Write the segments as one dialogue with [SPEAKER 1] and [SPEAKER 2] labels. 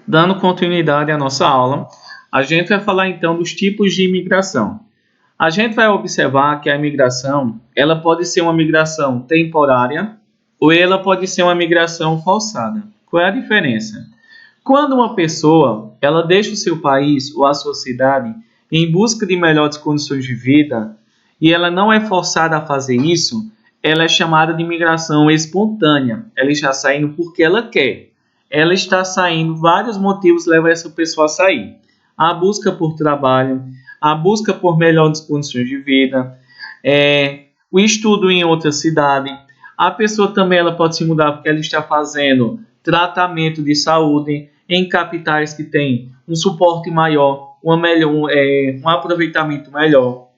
[SPEAKER 1] Dando continuidade à nossa aula, a gente vai falar então dos tipos de imigração. A gente vai observar que a imigração, ela pode ser uma migração temporária ou ela pode ser uma migração forçada. Qual é a diferença? Quando uma pessoa, ela deixa o seu país ou a sua cidade em busca de melhores condições de vida e ela não é forçada a fazer isso, ela é chamada de imigração espontânea. Ela está saindo porque ela quer. Ela está saindo, vários motivos levam essa pessoa a sair. A busca por trabalho, a busca por melhores condições de vida, o estudo em outra cidade. A pessoa também ela pode se mudar porque ela está fazendo tratamento de saúde em capitais que têm um suporte maior, um aproveitamento melhor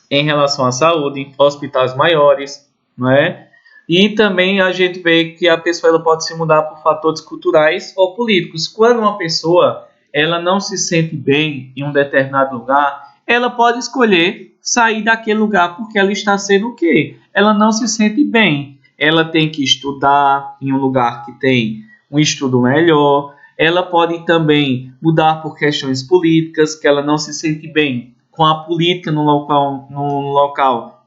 [SPEAKER 1] em relação à saúde, hospitais maiores, não é? E também a gente vê que a pessoa ela pode se mudar por fatores culturais ou políticos. Quando uma pessoa ela não se sente bem em um determinado lugar, ela pode escolher sair daquele lugar porque ela está sendo o quê? Ela não se sente bem. Ela tem que estudar em um lugar que tem um estudo melhor. Ela pode também mudar por questões políticas, que ela não se sente bem com a política no local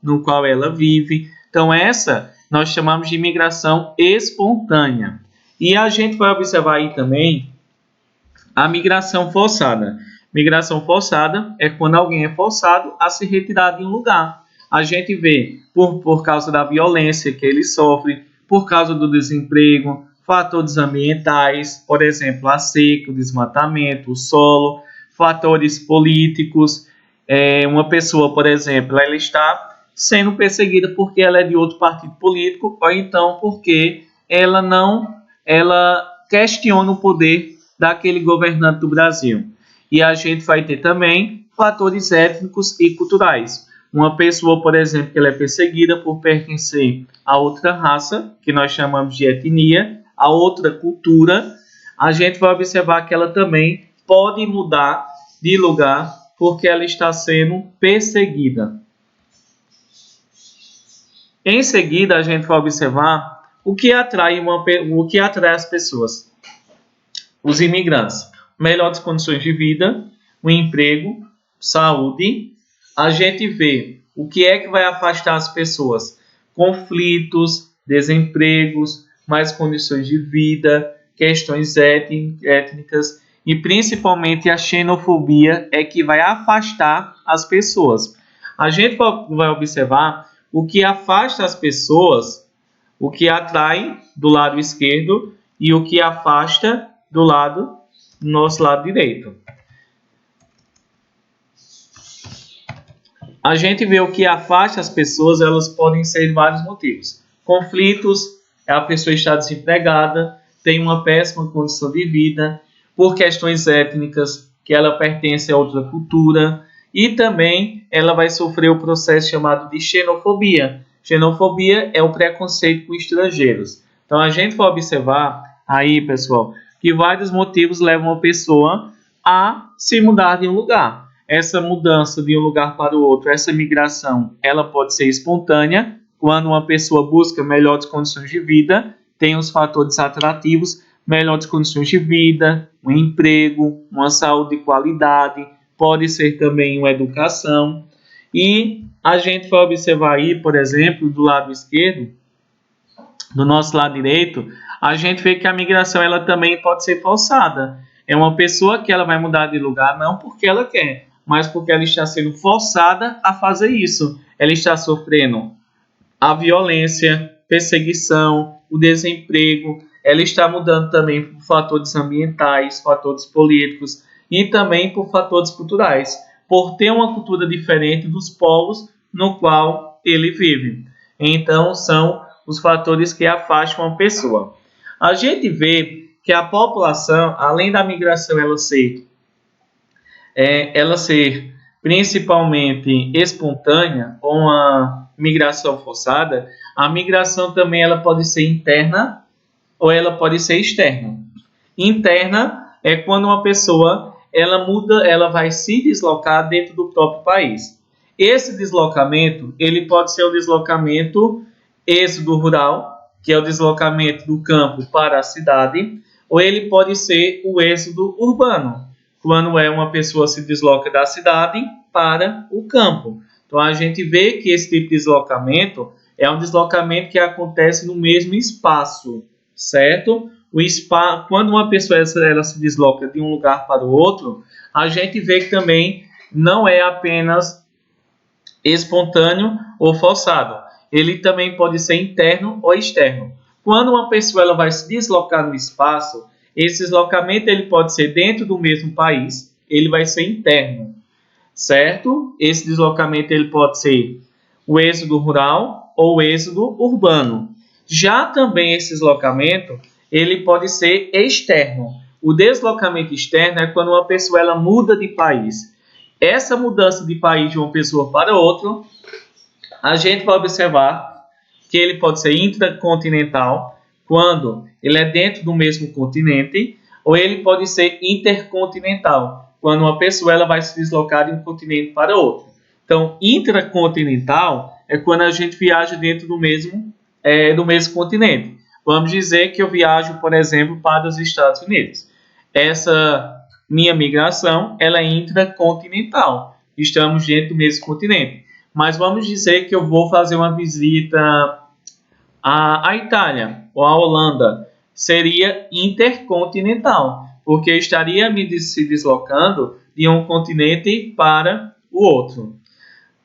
[SPEAKER 1] no qual ela vive. Então essa nós chamamos de imigração espontânea. E a gente vai observar aí também a migração forçada. Migração forçada é quando alguém é forçado a se retirar de um lugar. A gente vê por causa da violência que ele sofre, por causa do desemprego, fatores ambientais, por exemplo, a seca, o desmatamento, o solo, fatores políticos. Uma pessoa, por exemplo, ela está sendo perseguida porque ela é de outro partido político ou então porque ela questiona o poder daquele governante do Brasil. E a gente vai ter também fatores étnicos e culturais. Uma pessoa, por exemplo, que ela é perseguida por pertencer a outra raça, que nós chamamos de etnia, a outra cultura, a gente vai observar que ela também pode mudar de lugar porque ela está sendo perseguida. Em seguida, a gente vai observar o que atrai as pessoas. Os imigrantes, melhores condições de vida, um emprego, saúde. A gente vê o que é que vai afastar as pessoas: conflitos, desempregos, mais condições de vida, questões étnicas e principalmente a xenofobia é que vai afastar as pessoas. A gente vai observar o que afasta as pessoas, o que atrai do lado esquerdo e o que afasta do nosso lado direito. A gente vê o que afasta as pessoas, elas podem ser vários motivos. Conflitos, a pessoa está desempregada, tem uma péssima condição de vida, por questões étnicas, que ela pertence a outra cultura, e também ela vai sofrer o processo chamado de xenofobia. Xenofobia é o preconceito com estrangeiros. Então a gente vai observar aí, pessoal, que vários motivos levam a pessoa a se mudar de um lugar. Essa mudança de um lugar para o outro, essa migração, ela pode ser espontânea, quando uma pessoa busca melhores condições de vida, tem os fatores atrativos, melhores condições de vida, um emprego, uma saúde de qualidade, pode ser também uma educação. E a gente vai observar aí, por exemplo, do lado esquerdo, do nosso lado direito, a gente vê que a migração ela também pode ser forçada. É uma pessoa que ela vai mudar de lugar não porque ela quer, mas porque ela está sendo forçada a fazer isso. Ela está sofrendo a violência, perseguição, o desemprego. Ela está mudando também por fatores ambientais, fatores políticos e também por fatores culturais, por ter uma cultura diferente dos povos no qual ele vive. Então, são os fatores que afastam a pessoa. A gente vê que a população, além da migração ela ser principalmente espontânea ou uma migração forçada, a migração também ela pode ser interna ou ela pode ser externa. Interna é quando uma pessoa ela muda, ela vai se deslocar dentro do próprio país. Esse deslocamento ele pode ser o deslocamento êxodo rural, que é o deslocamento do campo para a cidade, ou ele pode ser o êxodo urbano, quando uma pessoa se desloca da cidade para o campo. Então a gente vê que esse tipo de deslocamento é um deslocamento que acontece no mesmo espaço, certo? Quando uma pessoa ela se desloca de um lugar para o outro, a gente vê que também não é apenas espontâneo ou forçado. Ele também pode ser interno ou externo. Quando uma pessoa ela vai se deslocar no espaço, esse deslocamento ele pode ser dentro do mesmo país, ele vai ser interno, certo? Esse deslocamento ele pode ser o êxodo rural ou o êxodo urbano. Já também esse deslocamento ele pode ser externo. O deslocamento externo é quando uma pessoa ela muda de país. Essa mudança de país de uma pessoa para outra, a gente vai observar que ele pode ser intracontinental, quando ele é dentro do mesmo continente, ou ele pode ser intercontinental, quando uma pessoa ela vai se deslocar de um continente para outro. Então, intracontinental é quando a gente viaja dentro do mesmo continente. Vamos dizer que eu viajo, por exemplo, para os Estados Unidos. Essa minha migração ela é intracontinental. Estamos dentro do mesmo continente. Mas vamos dizer que eu vou fazer uma visita à Itália ou à Holanda. Seria intercontinental, porque eu estaria se deslocando de um continente para o outro.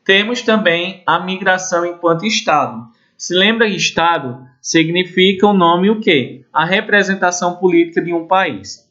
[SPEAKER 1] Temos também a migração enquanto Estado. Se lembra que Estado significa o nome o quê? A representação política de um país.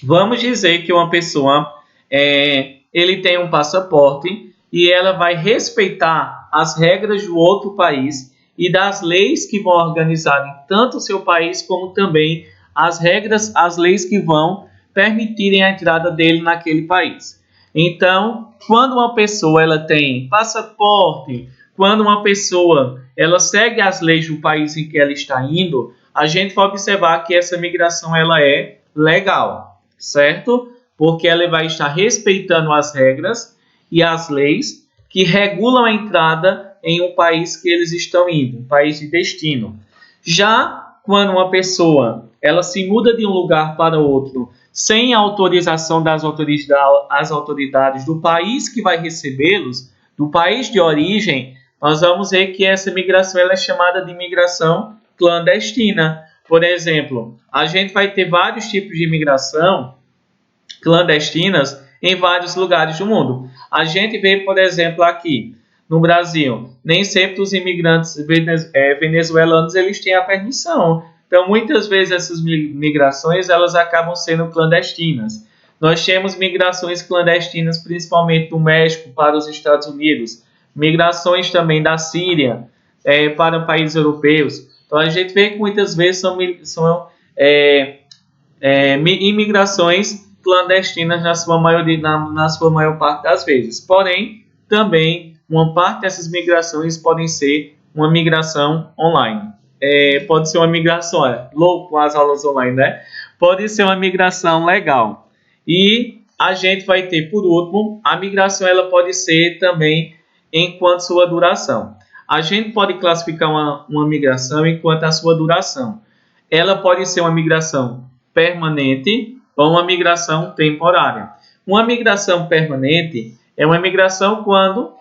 [SPEAKER 1] Vamos dizer que uma pessoa ele tem um passaporte e ela vai respeitar as regras do outro país e das leis que vão organizar tanto o seu país como também as regras, as leis que vão permitirem a entrada dele naquele país. Então, quando uma pessoa ela tem passaporte, quando uma pessoa ela segue as leis do país em que ela está indo, a gente vai observar que essa migração ela é legal, certo? Porque ela vai estar respeitando as regras e as leis que regulam a entrada em um país que eles estão indo, um país de destino. Já quando uma pessoa ela se muda de um lugar para outro sem a autorização das autoridades do país que vai recebê-los, do país de origem, nós vamos ver que essa migração ela é chamada de migração clandestina. Por exemplo, a gente vai ter vários tipos de imigração clandestinas em vários lugares do mundo. A gente vê, por exemplo, aqui no Brasil, nem sempre os imigrantes venezuelanos eles têm a permissão. Então, muitas vezes essas migrações elas acabam sendo clandestinas. Nós temos migrações clandestinas, principalmente do México para os Estados Unidos, migrações também da Síria para países europeus. Então, a gente vê que muitas vezes são imigrações clandestinas na sua maior parte das vezes. Porém, também uma parte dessas migrações podem ser uma migração online. Pode ser uma migração, louco com as aulas online, né? Pode ser uma migração legal. E a gente vai ter, por último, a migração ela pode ser também enquanto sua duração. A gente pode classificar uma migração enquanto a sua duração. Ela pode ser uma migração permanente ou uma migração temporária. Uma migração permanente é uma migração quando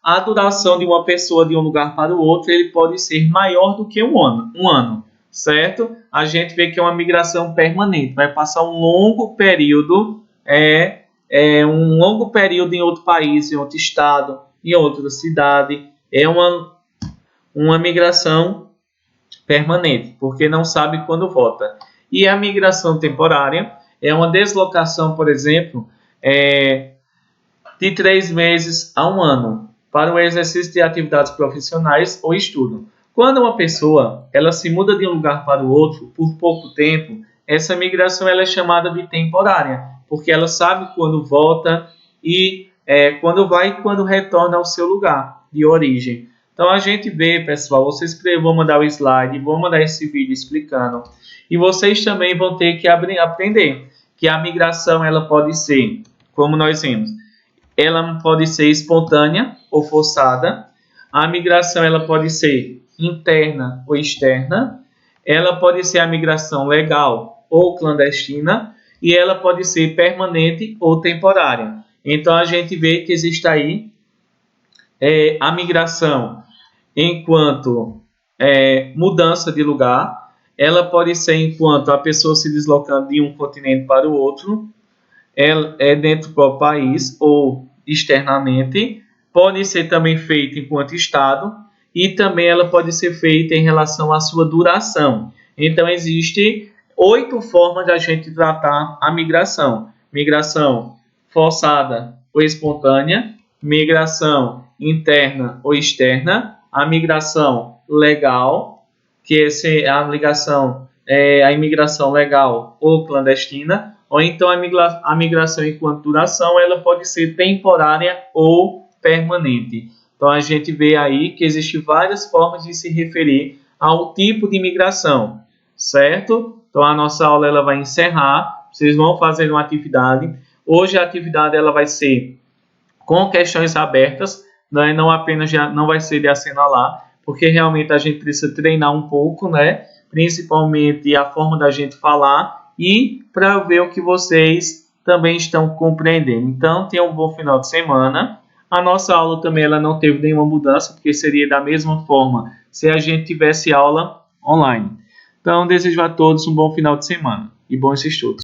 [SPEAKER 1] a duração de uma pessoa de um lugar para o outro ele pode ser maior do que um ano, certo? A gente vê que é uma migração permanente, vai passar um longo período, um longo período em outro país, em outro estado, em outra cidade. É uma migração permanente, porque não sabe quando volta. E a migração temporária é uma deslocação, por exemplo, de 3 meses a 1 ano para o exercício de atividades profissionais ou estudo. Quando uma pessoa ela se muda de um lugar para o outro por pouco tempo, essa migração ela é chamada de temporária, porque ela sabe quando volta e quando vai e quando retorna ao seu lugar de origem. Então a gente vê, pessoal, vou mandar o slide, vou mandar esse vídeo explicando. E vocês também vão ter que aprender que a migração ela pode ser, como nós vimos, ela pode ser espontânea ou forçada. A migração ela pode ser interna ou externa. ela pode ser a migração legal ou clandestina, e ela pode ser permanente ou temporária. Então a gente vê que existe aí a migração enquanto mudança de lugar, ela pode ser enquanto a pessoa se deslocando de um continente para o outro, dentro do próprio país ou externamente, pode ser também feita enquanto Estado e também ela pode ser feita em relação à sua duração. Então, existe 8 formas de a gente tratar a migração. Migração forçada ou espontânea, migração interna ou externa, a migração legal, que é a imigração legal ou clandestina, ou então a migração enquanto duração, ela pode ser temporária ou permanente. Então a gente vê aí que existem várias formas de se referir ao tipo de migração, certo? Então a nossa aula ela vai encerrar, vocês vão fazer uma atividade. Hoje a atividade ela vai ser com questões abertas, né? Não apenas não vai ser de assinalar, porque realmente a gente precisa treinar um pouco, né? Principalmente a forma da gente falar e para ver o que vocês também estão compreendendo. Então, tenham um bom final de semana. A nossa aula também ela não teve nenhuma mudança, porque seria da mesma forma se a gente tivesse aula online. Então, desejo a todos um bom final de semana e bons estudos.